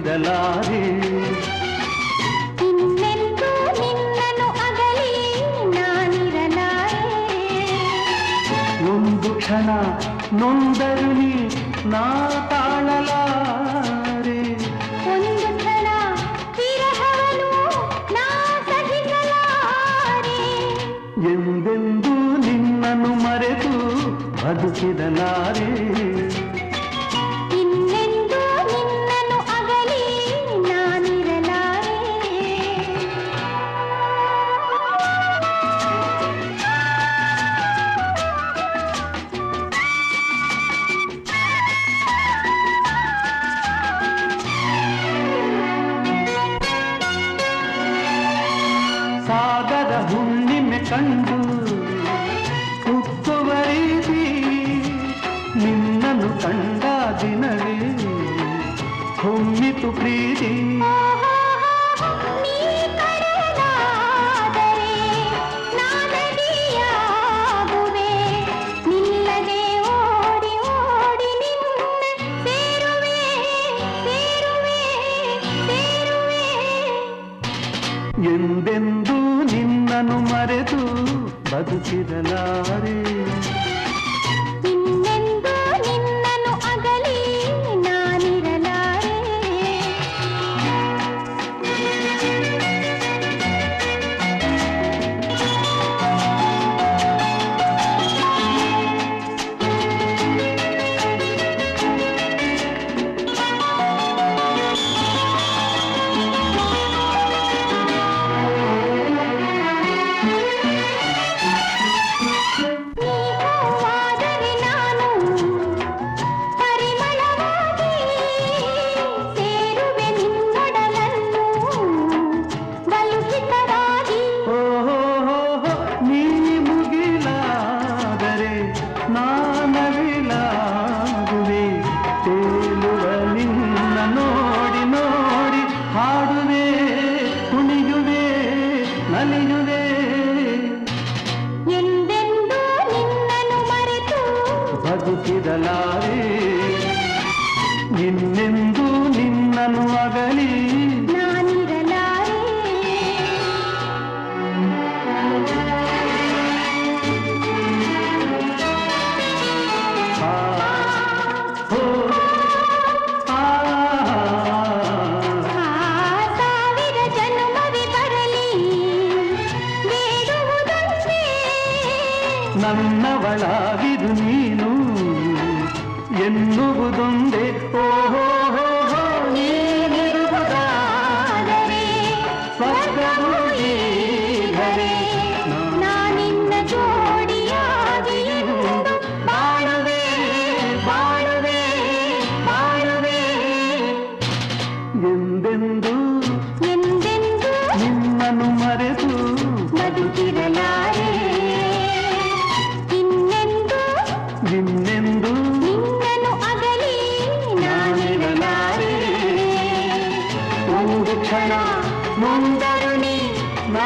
ಬದುಕಿರಲಾರೆ. ಇನ್ನೆಂದೂ ನಿನ್ನನ್ನು ಅಗಲಿ ನಾನಿರಲಾರೆ. ಒಂದು ಕ್ಷಣ ನೊಂದರು ನೀ ನಾ ತಾಳಲಾರೆ. ಒಂದು ಕ್ಷಣ ವಿರಹವನ್ನು ನಾ ಸಹಿಸಲಾರೆ. ಎಂದೆಂದೂ ನಿನ್ನನ್ನು ಮರೆತು ಬದುಕಿರಲಾರೆ. ಇನ್ನೆಂದೂ ನಿನ್ನನ್ನು ಅಗಲಿ ನಾನಿರಲಾರೆ. ಸಾಗರ ಹುಣ್ಣಿಮೆ ಕಂಡು ಹುಟ್ಟುವ ರೀತಿ ನಿನ್ನನ್ನು ಕಂಡ ದಿನವೇ ಹೊಮ್ಮಿತು ಪ್ರೀತಿ. ನೀ ಕಡಲಾದರೆ ನಾನದಿಯಾಗುವೆ. ನಿಲ್ಲದೆ ಓಡಿ ಓಡಿ ನಿನ್ನ ಸೇರುವೆ ಸೇರುವೆ ಸೇರುವೆ. ಎಂದೆಂದೂ ನಿನ್ನನ್ನು ಮರೆತು ಬದುಕಿರಲಾರೆ. ಇನ್ನೆಂದೂ ನಿನ್ನನ್ನು ಅಗಲಿ ನಾನಿರಲಾರೆ. ನೀವಾದರೆ ನಾನು ಪರಿಮಳವಾಗಿ ಸೇರುವೆ ನಿನ್ನೊಡಲನ್ನು ಬಲುಹಿತವಾಗಿ. ಓಹೋ ನೀ ಮುಗಿಲಾದರೆ ನಾನವಿಲಾಗುವೆ. ತೇಲುವ ನಿನ್ನ ನೋಡಿ ನೋಡಿ ಹಾಡುವೆ ಕುಣಿಯುವೆ ನಲಿಯುವೆ. ಎಂದೆಂದೂ ನಿನ್ನನ್ನು ಮರೆತು ಬದುಕಿರಲಾರೆ. ಇನ್ನೆಂದೂ ನಿನ್ನನ್ನು ಅಗಲಿ ನಾನಿರಲಾರೆ. ಆ, ಹೋ, ಆ. ಆ ಸಾವಿರ ಜನ್ಮವೇ ಬರಲಿ ಬೇಡುವುದೊಂದೇ. ನನ್ನವಳಾಗಿದು ನೀನು ಎನ್ನುವುದೊಂದೇ. ಓಹೋ ನೀನಿರುವುದಾದರೆ ಸ್ವರ್ಗವು ಈಗಲೇ ನಾನಿನ್ನ ಜೋಡಿಯಾಗಿ ಎಂದು ಬಾಳುವೆ ಬಾಳುವೆ ಬಾಳುವೆ. ಎಂದೆಂದೂ ಎಂದೆಂದೂ ನಿನ್ನನ್ನು ಮರೆತು ಬದುಕಿರಲಾರೆ. ಇನ್ನೆಂದೂ ನಿನ್ನೆಂದೂ ನಿನ್ನನ್ನು ಅಗಲಿ ನಾನಿರಲಾರೆ. ಒಂದು ಕ್ಷಣ ನೊಂದರು ನೀ ನಾ